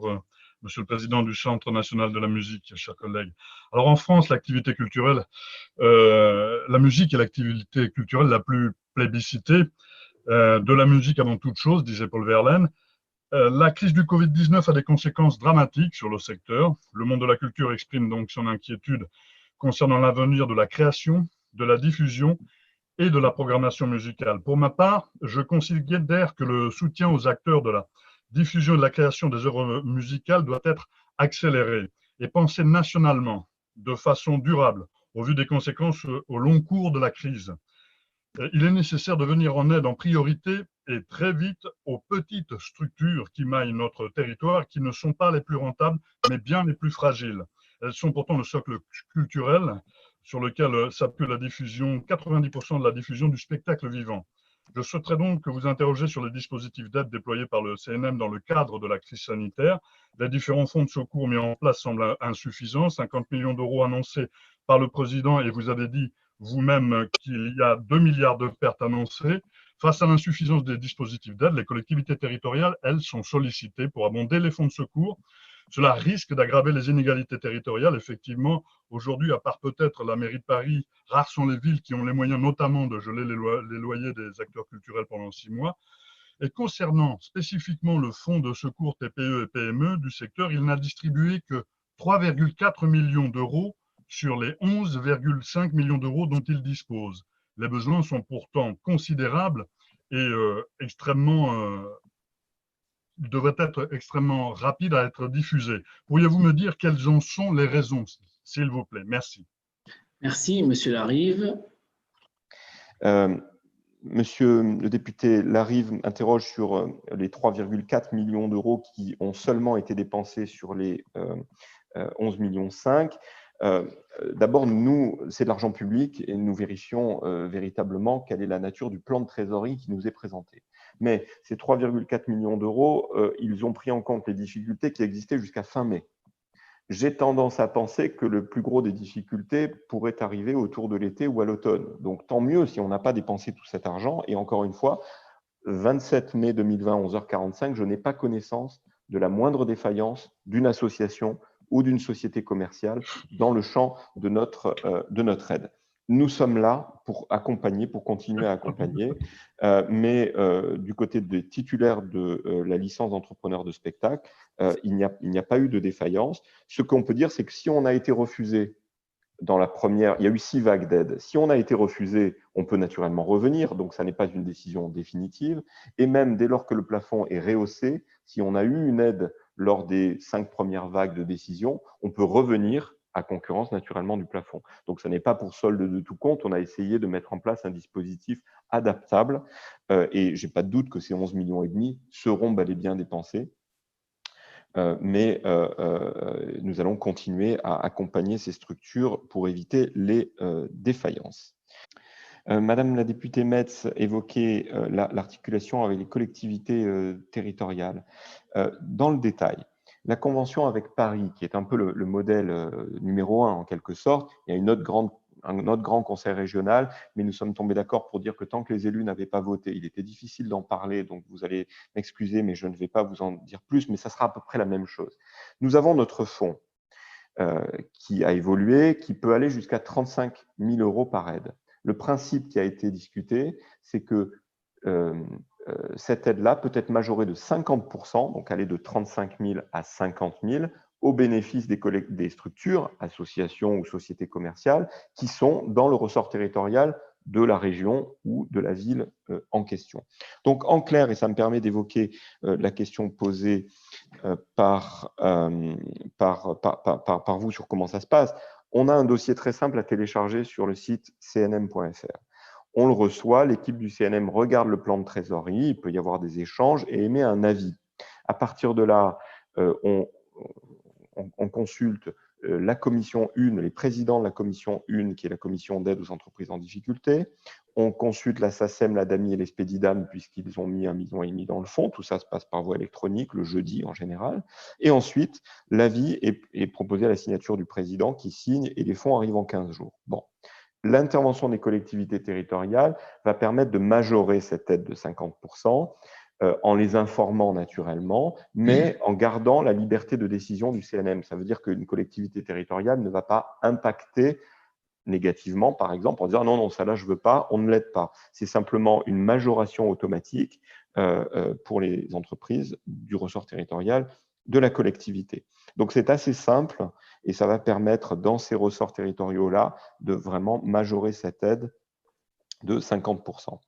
bonjour, Monsieur le Président du Centre national de la musique, chers collègues. Alors en France, l'activité culturelle, la musique est l'activité culturelle la plus plébiscitée, de la musique avant toute chose, disait Paul Verlaine. La crise du Covid-19 a des conséquences dramatiques sur le secteur. Le monde de la culture exprime donc son inquiétude concernant l'avenir de la création, de la diffusion et de la programmation musicale. Pour ma part, je considère que le soutien aux acteurs de la diffusion et de la création des œuvres musicales doit être accéléré et pensé nationalement, de façon durable, au vu des conséquences au long cours de la crise. Il est nécessaire de venir en aide en priorité et très vite aux petites structures qui maillent notre territoire, qui ne sont pas les plus rentables, mais bien les plus fragiles. Elles sont pourtant le socle culturel sur lequel s'appuie la diffusion, 90% de la diffusion du spectacle vivant. Je souhaiterais donc que vous interrogiez sur les dispositifs d'aide déployés par le CNM dans le cadre de la crise sanitaire. Les différents fonds de secours mis en place semblent insuffisants. 50 millions d'euros annoncés par le président, et vous avez dit vous-même qu'il y a 2 milliards de pertes annoncées. Face à l'insuffisance des dispositifs d'aide, les collectivités territoriales, elles, sont sollicitées pour abonder les fonds de secours. Cela risque d'aggraver les inégalités territoriales. Effectivement, aujourd'hui, à part peut-être la mairie de Paris, rares sont les villes qui ont les moyens notamment de geler les loyers des acteurs culturels pendant 6 mois. Et concernant spécifiquement le fonds de secours TPE et PME du secteur, il n'a distribué que 3,4 millions d'euros sur les 11,5 millions d'euros dont il dispose. Les besoins sont pourtant considérables et devraient être extrêmement rapides à être diffusés. Pourriez-vous me dire quelles en sont les raisons, s'il vous plaît? Merci. Merci, Monsieur Larive. Monsieur le député Larive interroge sur les 3,4 millions d'euros qui ont seulement été dépensés sur les 11,5 millions. D'abord, nous, c'est de l'argent public et nous vérifions véritablement quelle est la nature du plan de trésorerie qui nous est présenté. Mais ces 3,4 millions d'euros, ils ont pris en compte les difficultés qui existaient jusqu'à fin mai. J'ai tendance à penser que le plus gros des difficultés pourrait arriver autour de l'été ou à l'automne. Donc, tant mieux si on n'a pas dépensé tout cet argent. Et encore une fois, 27 mai 2020, 11h45, je n'ai pas connaissance de la moindre défaillance d'une association ou d'une société commerciale dans le champ de notre aide. Nous sommes là pour accompagner, pour continuer à accompagner, mais du côté des titulaires de la licence d'entrepreneur de spectacle, il n'y a pas eu de défaillance. Ce qu'on peut dire, c'est que si on a été refusé dans la première, il y a eu 6 vagues d'aide. Si on a été refusé, on peut naturellement revenir, donc ça n'est pas une décision définitive. Et même dès lors que le plafond est rehaussé, si on a eu une aide lors des 5 premières vagues de décision, on peut revenir à concurrence naturellement du plafond. Donc, ce n'est pas pour solde de tout compte. On a essayé de mettre en place un dispositif adaptable et je n'ai pas de doute que ces 11,5 millions seront bel et bien dépensés. Mais nous allons continuer à accompagner ces structures pour éviter les défaillances. Madame la députée Metz évoquait l'articulation avec les collectivités territoriales. Dans le détail, la convention avec Paris, qui est un peu le modèle numéro 1 en quelque sorte, il y a un autre grand conseil régional, mais nous sommes tombés d'accord pour dire que tant que les élus n'avaient pas voté, il était difficile d'en parler, donc vous allez m'excuser, mais je ne vais pas vous en dire plus, mais ça sera à peu près la même chose. Nous avons notre fonds qui a évolué, qui peut aller jusqu'à 35 000 euros par aide. Le principe qui a été discuté, c'est que cette aide-là peut être majorée de 50%, donc aller de 35 000 à 50 000, au bénéfice des structures, associations ou sociétés commerciales, qui sont dans le ressort territorial de la région ou de la ville en question. Donc, en clair, et ça me permet d'évoquer la question posée par vous sur comment ça se passe, on a un dossier très simple à télécharger sur le site cnm.fr. On le reçoit, l'équipe du CNM regarde le plan de trésorerie, il peut y avoir des échanges et émet un avis. À partir de là, on consulte la commission 1, les présidents de la commission 1, qui est la commission d'aide aux entreprises en difficulté. On consulte la SACEM, la DAMI et les Spédidam, puisqu'ils ont mis 1,5 million dans le fond. Tout ça se passe par voie électronique, le jeudi en général. Et ensuite, l'avis est proposé à la signature du président qui signe et les fonds arrivent en 15 jours. Bon. L'intervention des collectivités territoriales va permettre de majorer cette aide de 50%. en les informant naturellement, mais en gardant la liberté de décision du CNM. Ça veut dire qu'une collectivité territoriale ne va pas impacter négativement, par exemple, en disant non, ça là, je ne veux pas, on ne l'aide pas. C'est simplement une majoration automatique pour les entreprises du ressort territorial de la collectivité. Donc, c'est assez simple et ça va permettre, dans ces ressorts territoriaux-là, de vraiment majorer cette aide de 50%.